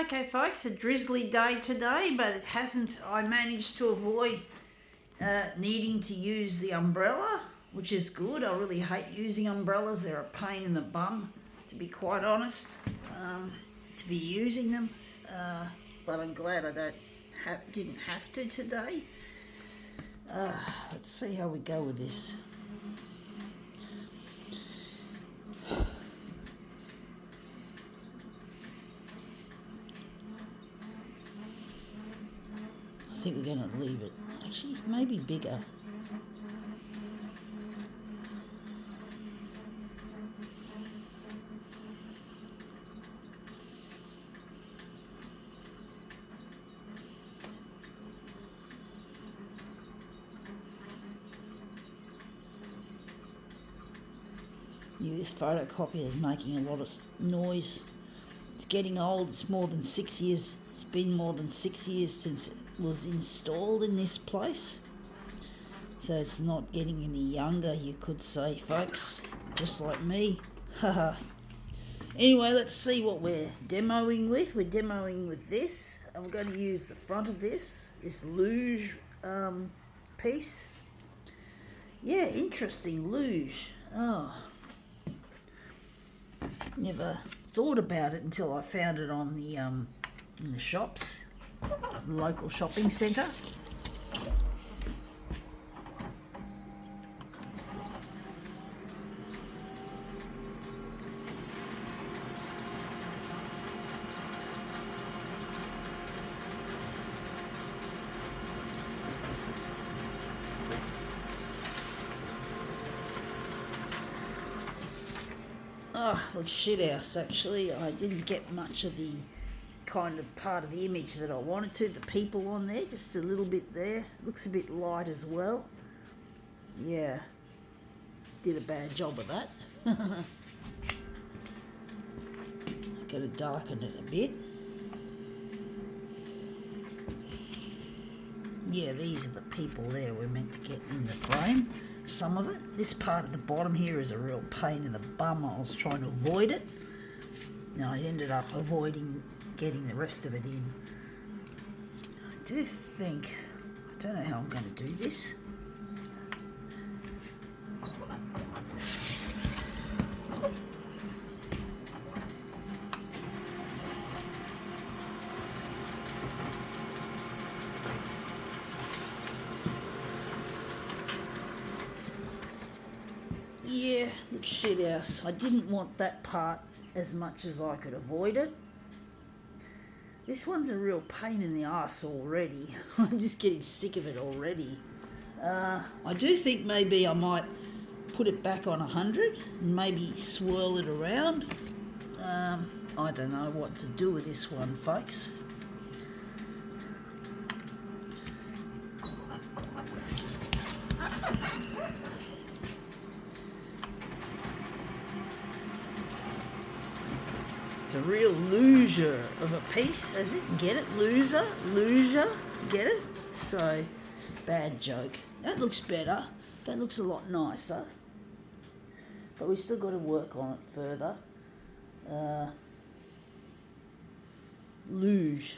Okay folks, a drizzly day today, but it hasn't, I managed to avoid needing to use the umbrella, which is good. I really hate using umbrellas, they're a pain in the bum, to be quite honest, to be using them, but I'm glad I didn't have to today. Let's see how we go with this. I think we're going to leave it. Actually, maybe bigger. This photocopier is making a lot of noise. It's getting old. It's more than 6 years. It's been more than 6 years since it was installed in this place. So it's not getting any younger, you could say, folks. Just like me. Haha. Anyway, let's see what we're demoing with. We're demoing with this. I'm going to use the front of this luge piece. Yeah, interesting luge. Oh. Never thought about it until I found it on the in the shops, the local shopping centre. Oh, looks shit house actually. I didn't get much of the kind of part of the image that I wanted to. The people on there, just a little bit there. Looks a bit light as well. Yeah, did a bad job of that. Got to darken it a bit. Yeah, these are the people there we're meant to get in the frame. Some of it. This part at the bottom here is a real pain in the bum. I was trying to avoid it. Now I ended up avoiding getting the rest of it in. I don't know how I'm going to do this. Yeah, looks shit house. I didn't want that part as much as I could avoid it. This one's a real pain in the ass already. I'm just getting sick of it already. I do think maybe I might put it back on 100 and maybe swirl it around. I don't know what to do with this one, folks. It's a real loser of a piece, is it? Get it? Loser? Get it? So, bad joke. That looks better. That looks a lot nicer. But we still got to work on it further. Luge.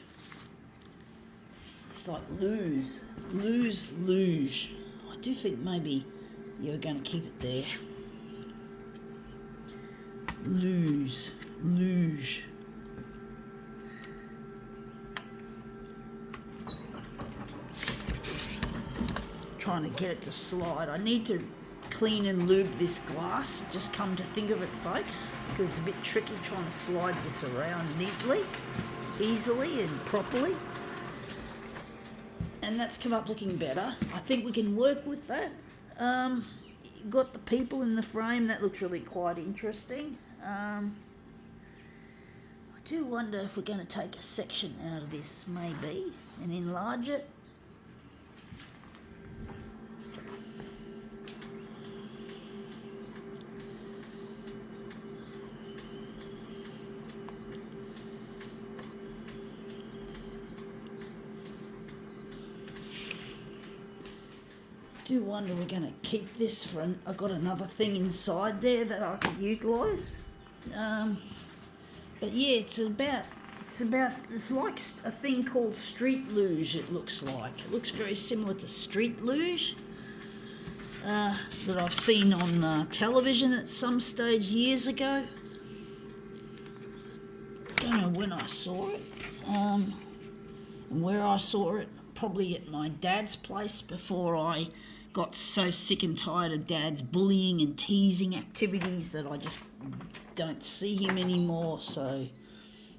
It's like luge. I do think maybe you're going to keep it there. Luge. Trying to get it to slide. I need to clean and lube this glass, just come to think of it, folks, because it's a bit tricky trying to slide this around neatly, easily and properly. And that's come up looking better. I think we can work with that. Got the people in the frame. That looks really quite interesting. I do wonder if we're going to take a section out of this, maybe, and enlarge it. I do wonder we're going to keep this for I've got another thing inside there that I could utilise. But yeah, it's It's like a thing called street luge, it looks like. It looks very similar to street luge that I've seen on television at some stage years ago. Don't know when I saw it, and where I saw it. Probably at my dad's place before I got so sick and tired of Dad's bullying and teasing activities that I just don't see him anymore. So,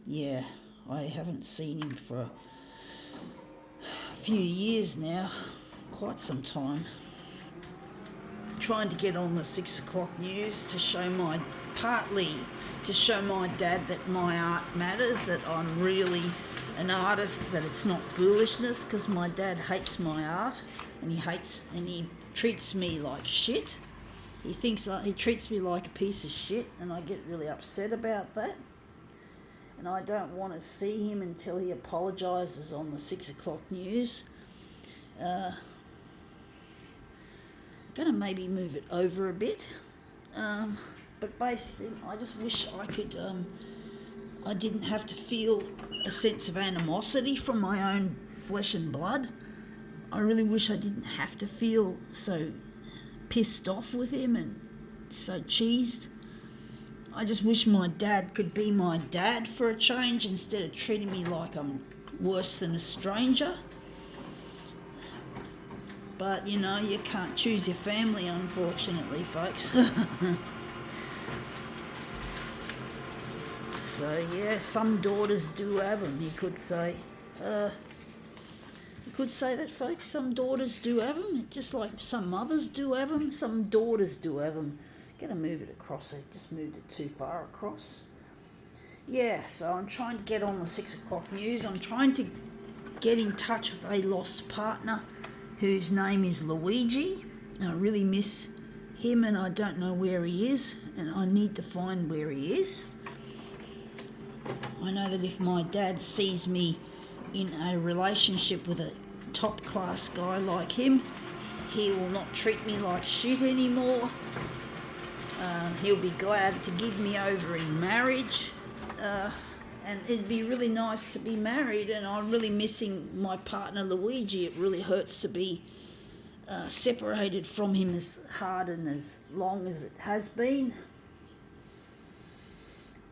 yeah, I haven't seen him for a few years now, quite some time. Trying to get on the 6 o'clock news to show my dad that my art matters, that I'm really an artist, that it's not foolishness, because my dad hates my art and he treats me like shit. He treats me like a piece of shit, and I get really upset about that. And I don't want to see him until he apologises on the 6 o'clock news. I'm going to maybe move it over a bit. But basically, I just wish I didn't have to feel a sense of animosity from my own flesh and blood. I really wish I didn't have to feel so pissed off with him and so cheesed. I just wish my dad could be my dad for a change instead of treating me like I'm worse than a stranger. But, you know, you can't choose your family, unfortunately, folks. So, yeah, some daughters do have them, you could say. You could say that, folks. Some daughters do have them, just like some mothers do have them. Some daughters do have them. Gonna move it across. I just moved it too far across. Yeah, so I'm trying to get on the 6 o'clock news. I'm trying to get in touch with a lost partner whose name is Luigi. I really miss him and I don't know where he is, and I need to find where he is. I know that if my dad sees me in a relationship with a top class guy like him, he will not treat me like shit anymore. He'll be glad to give me over in marriage, and it'd be really nice to be married, and I'm really missing my partner Luigi. It really hurts to be separated from him as hard and as long as it has been.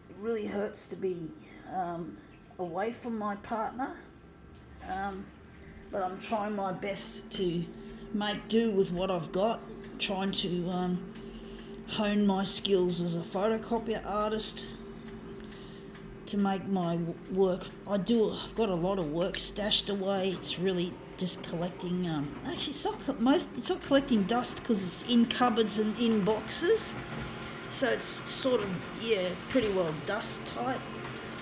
It really hurts to be away from my partner, but I'm trying my best to make do with what I've got, trying to hone my skills as a photocopier artist to make my work. I've got a lot of work stashed away. It's really just collecting. Actually, it's not collecting dust because it's in cupboards and in boxes, so it's sort of pretty well dust type.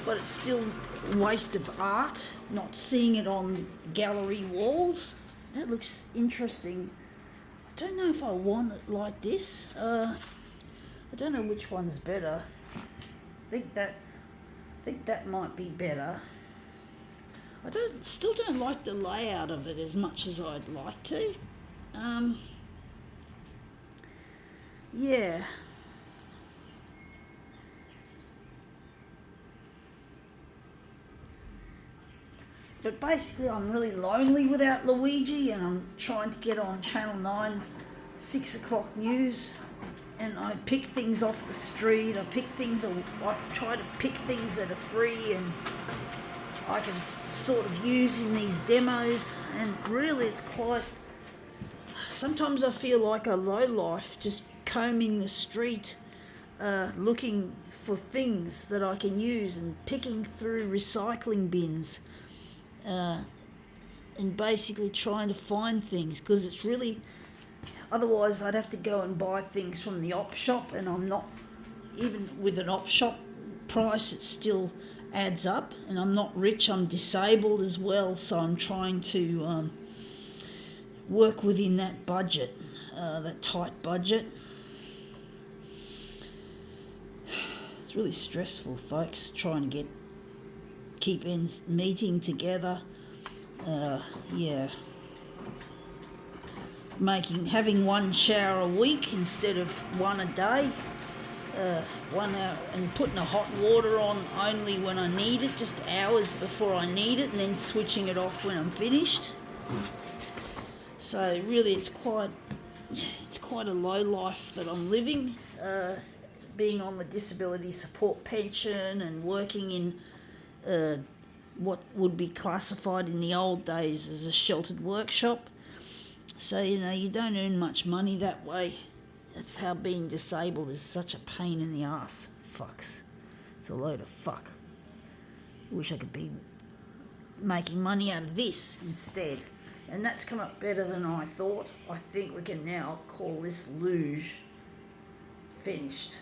But it's still a waste of art. Not seeing it on gallery walls. That looks interesting. I don't know if I want it like this. I don't know which one's better. I think that might be better. I still don't like the layout of it as much as I'd like to. Yeah. But basically I'm really lonely without Luigi, and I'm trying to get on Channel 9's 6 o'clock news, and I pick things off the street. I try to pick things that are free and I can sort of use in these demos, and really it's quite... Sometimes I feel like a lowlife just combing the street, looking for things that I can use and picking through recycling bins, and basically trying to find things, because it's really... Otherwise I'd have to go and buy things from the op shop, and I'm not... Even with an op shop price, it still adds up, and I'm not rich, I'm disabled as well, so I'm trying to work within that budget, that tight budget. It's really stressful, folks, trying to keep ends meeting together. Having one shower a week instead of one a day. 1 hour, and putting the hot water on only when I need it, just hours before I need it, and then switching it off when I'm finished. So really, it's quite a low life that I'm living, being on the disability support pension and working in what would be classified in the old days as a sheltered workshop. So, you don't earn much money that way. That's how being disabled is such a pain in the ass. Fucks. It's a load of fuck. Wish I could be making money out of this instead. And that's come up better than I thought. I think we can now call this luge finished.